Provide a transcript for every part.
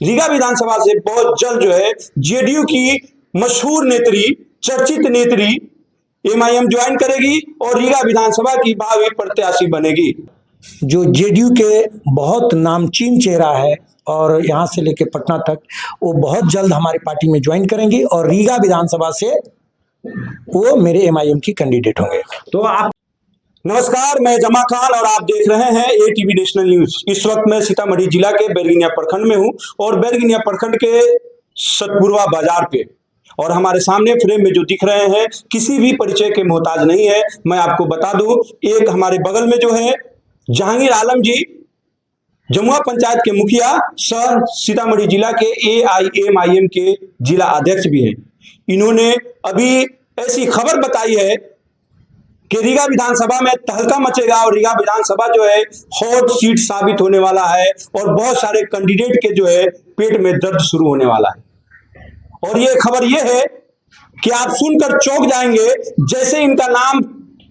रीगा विधानसभा से बहुत जल्द जो है जेडीयू की मशहूर नेत्री, चर्चित नेत्री एमआईएम ज्वाइन करेगी और रीगा विधानसभा की भावी प्रत्याशी बनेगी। जो जेडीयू के बहुत नामचीन चेहरा है और यहाँ से लेके पटना तक, वो बहुत जल्द हमारी पार्टी में ज्वाइन करेंगी और रीगा विधानसभा से वो मेरे एमआईएम की कैंडिडेट होंगे। तो आप नमस्कार, मैं जमा खान और आप देख रहे हैं एटीवी नेशनल न्यूज। इस वक्त मैं सीतामढ़ी जिला के बैरगनिया प्रखंड में हूं और बैरगनिया प्रखंड के सतपुरवा बाजार पे, और हमारे सामने फ्रेम में जो दिख रहे हैं किसी भी परिचय के मोहताज नहीं है। मैं आपको बता दूं, एक हमारे बगल में जो है जहांगीर आलम जी, जमुआ पंचायत के मुखिया सह सीतामढ़ी जिला के एआईएमआईएम के जिला अध्यक्ष भी हैं। इन्होंने अभी ऐसी खबर बताई है कि रीगा विधानसभा में तहलका मचेगा और रीगा विधानसभा जो है हॉट सीट साबित होने वाला है और बहुत सारे कैंडिडेट के जो है पेट में दर्द शुरू होने वाला है। और ये खबर ये है कि आप सुनकर चौंक जाएंगे। जैसे इनका नाम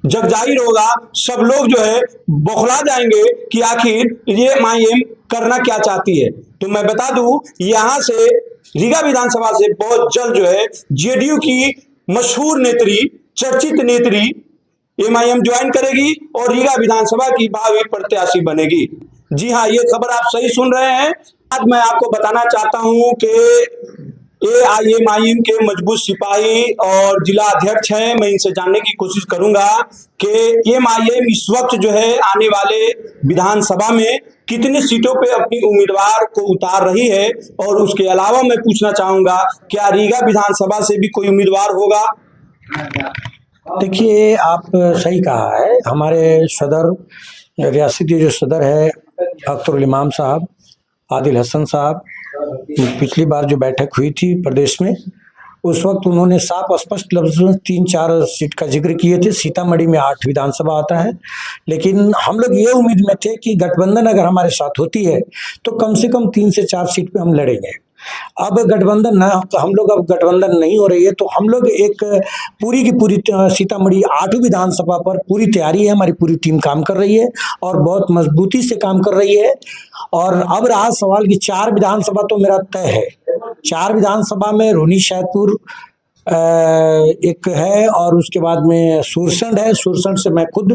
जग जाहिर होगा, सब लोग जो है बौखला जाएंगे कि आखिर ये एमआईएम करना क्या चाहती है। तो मैं बता दूं, यहां से रीगा विधानसभा से बहुत जल्द जो है जेडीयू की मशहूर नेत्री, चर्चित नेत्री एमआईएम ज्वाइन करेगी और रीगा विधानसभा की भावी प्रत्याशी बनेगी। जी हाँ, ये खबर आप सही सुन रहे हैं। आज मैं आपको बताना चाहता हूं कि एआईएमआईएम के मजबूत सिपाही और जिला अध्यक्ष हैं। मैं इनसे जानने की कोशिश करूंगा कि एमआईएम इस वक्त जो है आने वाले विधानसभा में कितने सीटों पे अपनी उम्मीदवार को उतार रही है, और उसके अलावा मैं पूछना चाहूंगा क्या रीगा विधानसभा से भी कोई उम्मीदवार होगा। देखिए, आप सही कहा है। हमारे सदर, रियासती जो सदर है अख्तरुल इमाम साहब, आदिल हसन साहब, पिछली बार जो बैठक हुई थी प्रदेश में, उस वक्त उन्होंने साफ स्पष्ट लफ्ज़ों में 3-4 सीट का जिक्र किए थे। सीतामढ़ी में 8 विधानसभा आता है, लेकिन हम लोग ये उम्मीद में थे कि गठबंधन अगर हमारे साथ होती है तो कम से कम 3 से 4 सीट पे हम लड़ेंगे। अब गठबंधन ना, हम लोग अब गठबंधन नहीं हो रही है, तो हम लोग एक पूरी की पूरी सीतामढ़ी 8 विधानसभा पर पूरी तैयारी है। हमारी पूरी टीम काम कर रही है और बहुत मजबूती से काम कर रही है। और अब रहा सवाल कि 4 विधानसभा तो मेरा तय है। 4 विधानसभा में रोहिणी सैदपुर एक है और उसके बाद में सुरसंड है। सुरसंड से मैं खुद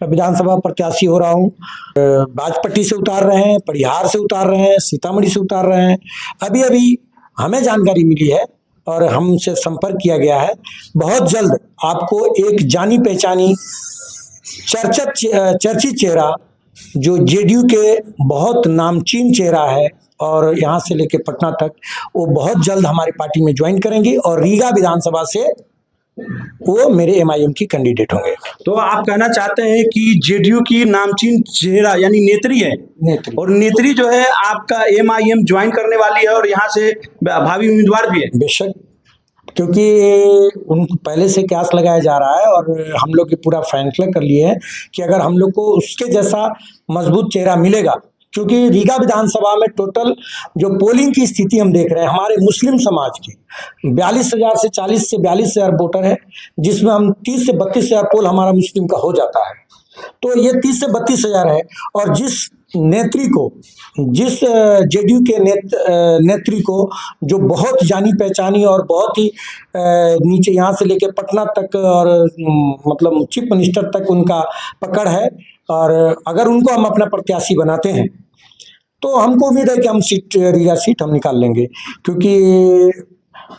विधानसभा प्रत्याशी हो रहा हूँ। बाजपट्टी से उतार रहे हैं, परिहार से उतार रहे हैं, सीतामढ़ी से उतार रहे हैं। अभी अभी हमें जानकारी मिली है और हमसे संपर्क किया गया है, बहुत जल्द आपको एक जानी पहचानी चर्चित चेहरा, जो जेडीयू के बहुत नामचीन चेहरा है और यहाँ से लेके पटना तक, वो बहुत जल्द हमारी पार्टी में ज्वाइन करेंगी और रीगा विधानसभा से वो मेरे एमआईएम की कैंडिडेट होंगे। तो आप कहना चाहते हैं कि जेडीयू की नामचीन चेहरा यानी नेत्री है, और नेत्री जो है आपका एमआईएम ज्वाइन करने वाली है और यहाँ से भावी उम्मीदवार भी है। बेशक, क्योंकि उनको पहले से क्यास लगाया जा रहा है और हम लोग पूरा फैसला कर लिए हैं कि अगर हम लोग को उसके जैसा मजबूत चेहरा मिलेगा, क्योंकि रीगा विधानसभा में टोटल जो पोलिंग की स्थिति हम देख रहे हैं, हमारे मुस्लिम समाज की 42,000 से 40 से 42,000 वोटर है, जिसमें हम 30 से 32,000 पोल हमारा मुस्लिम का हो जाता है। तो ये 30 से 32,000 है। और जिस नेत्री को, जिस जेडीयू के नेत्री को, जो बहुत जानी पहचानी और बहुत ही नीचे यहाँ से लेके पटना तक और मतलब चीफ मिनिस्टर तक उनका पकड़ है, और अगर उनको हम अपना प्रत्याशी बनाते हैं तो हमको उम्मीद है कि हम रीगा सीट हम निकाल लेंगे। क्योंकि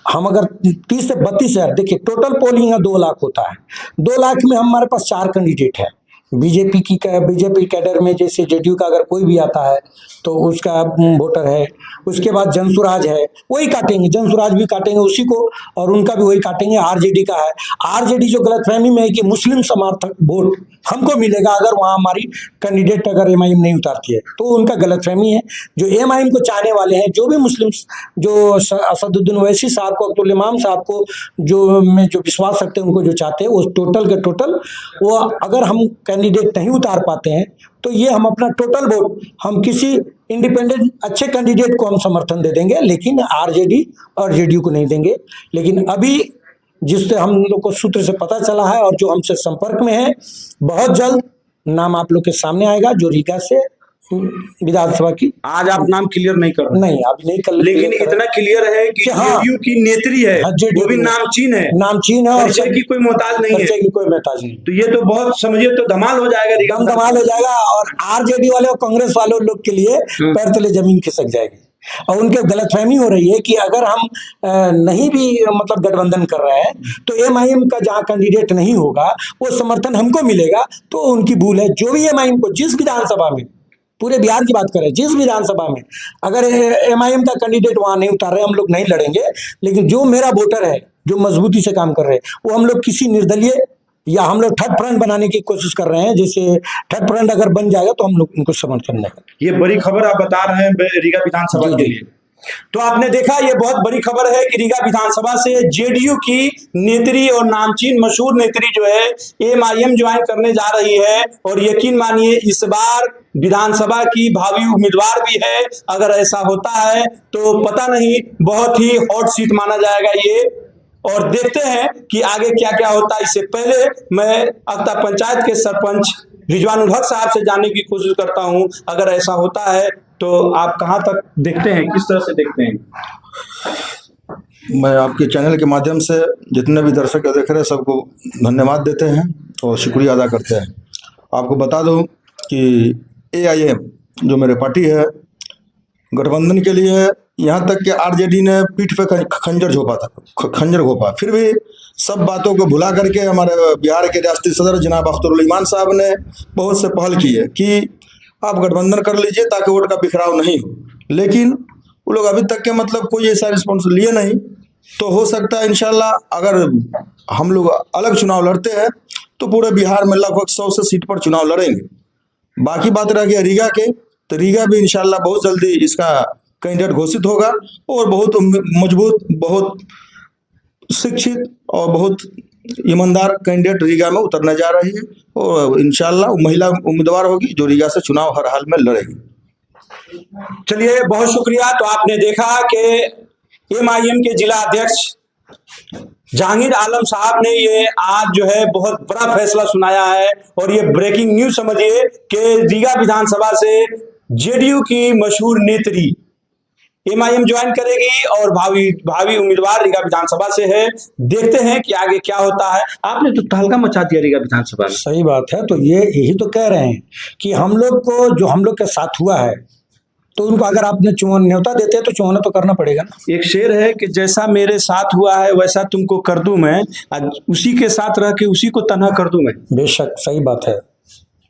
हम अगर 30 से 32,000, देखिए टोटल पोलिंग है 2 लाख होता है। 2 लाख में हमारे पास 4 कैंडिडेट है। बीजेपी कैडर में जैसे जेडीयू का अगर कोई भी आता है तो उसका वोटर है, उसके बाद जनसुराज है, वही काटेंगे, जनसुराज भी काटेंगे उसी को, और उनका भी वही काटेंगे। आरजेडी का है, आरजेडी जो गलतफहमी में है कि मुस्लिम समर्थक वोट हमको मिलेगा अगर वहाँ हमारी कैंडिडेट अगर एमआईएम नहीं उतारती है, तो उनका गलतफहमी है। जो एमआईएम को चाहने वाले हैं, जो भी मुस्लिम, जो असदुद्दीन ओवैसी साहब को, अब्दुल इमाम साहब को जो विश्वास रखते हैं, उनको जो चाहते हैं, वो टोटल के टोटल, वो अगर हम कैंडिडेट नहीं उतार पाते हैं तो ये हम अपना टोटल वोट हम किसी इंडिपेंडेंट अच्छे कैंडिडेट को हम समर्थन दे देंगे, लेकिन आरजेडी और जेडीयू को नहीं देंगे। लेकिन अभी जिससे हम लोग को सूत्र से पता चला है और जो हमसे संपर्क में है, बहुत जल्द नाम आप लोग के सामने आएगा जो रीगा से विधानसभा की। आज आप नाम क्लियर नहीं कर रहे, नहीं अभी नहीं कर, लेकिन इतना क्लियर है कि हाँ, जेडीयू की नेत्री है, हाँ, जेडीयू वो भी नामचीन है, नामचीन है और परिचय की कोई मोहताज नहीं है, परिचय की कोई मोहताज नहीं। तो ये तो बहुत समझिए तो धमाल हो जाएगा, एकदम धमाल हो जाएगा और आरजेडी वाले और कांग्रेस वाले लोग के लिए पैर तले जमीन खिसक जाएगी। और उनके गलतफहमी हो रही है कि अगर हम नहीं भी मतलब गठबंधन कर रहे हैं तो एमआईएम का जहां कैंडिडेट नहीं होगा वो समर्थन हमको मिलेगा, तो उनकी भूल है। जो भी एमआईएम को जिस विधानसभा में, पूरे बिहार की बात करें, जिस विधानसभा में अगर एमआईएम का कैंडिडेट वहां नहीं उतार रहे, हम लोग नहीं लड़ेंगे, लेकिन जो मेरा वोटर है जो मजबूती से काम कर रहे हैं वो हम लोग किसी निर्दलीय या हम लोग थर्ड फ्रंट बनाने की कोशिश कर रहे हैं। जैसे थर्ड फ्रंट अगर बन जाएगा तो हम लोग उनको समर्थन देंगे। ये बड़ी खबर आप बता रहे हैं रीगा विधानसभा के लिए। तो आपने देखा ये बहुत बड़ी खबर है कि रीगा विधानसभा से जेडीयू की नेत्री और नामचीन मशहूर नेत्री जो है एमआईएम ज्वाइन करने जा रही है, और यकीन मानिए इस बार विधानसभा की भावी उम्मीदवार भी है। अगर ऐसा होता है तो पता नहीं, बहुत ही हॉट सीट माना जाएगा ये, और देखते हैं कि आगे क्या क्या होता है। इससे पहले मैं अख्ता पंचायत के सरपंच रिजवानुल हक साहब से जानने की कोशिश करता हूं, अगर ऐसा होता है तो आप कहां तक देखते हैं, किस तरह से देखते हैं? मैं आपके चैनल के माध्यम से जितने भी दर्शक देख रहे हैं सबको धन्यवाद देते हैं और शुक्रिया अदा करते हैं। आपको बता दूं कि एआईएम जो मेरे पार्टी है, गठबंधन के लिए यहाँ तक कि आरजेडी ने पीठ पे खंजर घोंपा, फिर भी सब बातों को भुला करके हमारे बिहार के रियासती सदर जनाब अख्तरुल ईमान साहब ने बहुत से पहल की है कि आप गठबंधन कर लीजिए ताकि वोट का बिखराव नहीं हो, लेकिन वो लोग अभी तक के मतलब कोई ऐसा रिस्पॉन्स लिए नहीं। तो हो सकता है इंशाल्लाह अगर हम लोग अलग चुनाव लड़ते हैं तो पूरे बिहार में लगभग 100 से सीट पर चुनाव लड़ेंगे। बाकी बात रह गया रीगा के, तो रीगा भी इंशाल्लाह बहुत जल्दी इसका कैंडिडेट घोषित होगा और बहुत मजबूत, बहुत शिक्षित और बहुत ईमानदार कैंडिडेट रीगा में उतरने जा रही है, और इंशाल्लाह महिला उम्मीदवार होगी जो रीगा से चुनाव हर हाल में लड़ेगी। चलिए बहुत शुक्रिया। तो आपने देखा कि एमआईएम के जिला अध्यक्ष जहांगीर आलम साहब ने ये आज जो है बहुत बड़ा फैसला सुनाया है, और ये ब्रेकिंग न्यूज समझिए कि रीगा विधानसभा से जेडीयू की मशहूर नेत्री एमआईएम ज्वाइन करेगी और भावी उम्मीदवार रीगा विधानसभा से है। देखते हैं कि आगे क्या होता है। आपने तो तहलका मचा दिया रीगा विधानसभा में। सही बात है। तो यही तो कह रहे हैं कि हम लोग को जो हम लोग के साथ हुआ है तो उनको अगर आपने न्योता देते हैं तो चुनाव तो करना पड़ेगा ना। एक शेर है कि जैसा मेरे साथ हुआ है वैसा तुमको कर दूं मैं, उसी के साथ रह के उसी को तन्हा कर दूं मैं। बेशक सही बात है,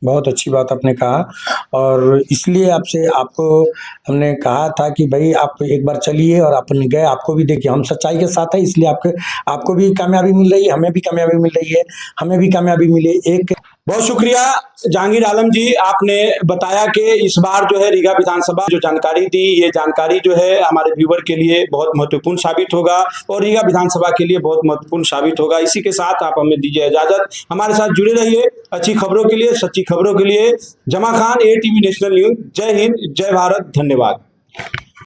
बहुत अच्छी बात आपने कहा, और इसलिए आपको हमने कहा था कि भाई आप एक बार चलिए, और आपने गए। आपको भी देखिए हम सच्चाई के साथ है, इसलिए आपको भी कामयाबी मिल रही है, हमें भी कामयाबी मिल रही है, हमें भी कामयाबी मिले। एक बहुत शुक्रिया जहांगीर आलम जी, आपने बताया कि इस बार जो है रीगा विधानसभा जो जानकारी दी, ये जानकारी जो है हमारे व्यूवर के लिए बहुत महत्वपूर्ण साबित होगा और रीगा विधानसभा के लिए बहुत महत्वपूर्ण साबित होगा। इसी के साथ आप हमें दीजिए इजाजत। हमारे साथ जुड़े रहिए अच्छी खबरों के लिए, सच्ची खबरों के लिए। जमा खान, ATV नेशनल न्यूज। जय हिंद, जय भारत, धन्यवाद।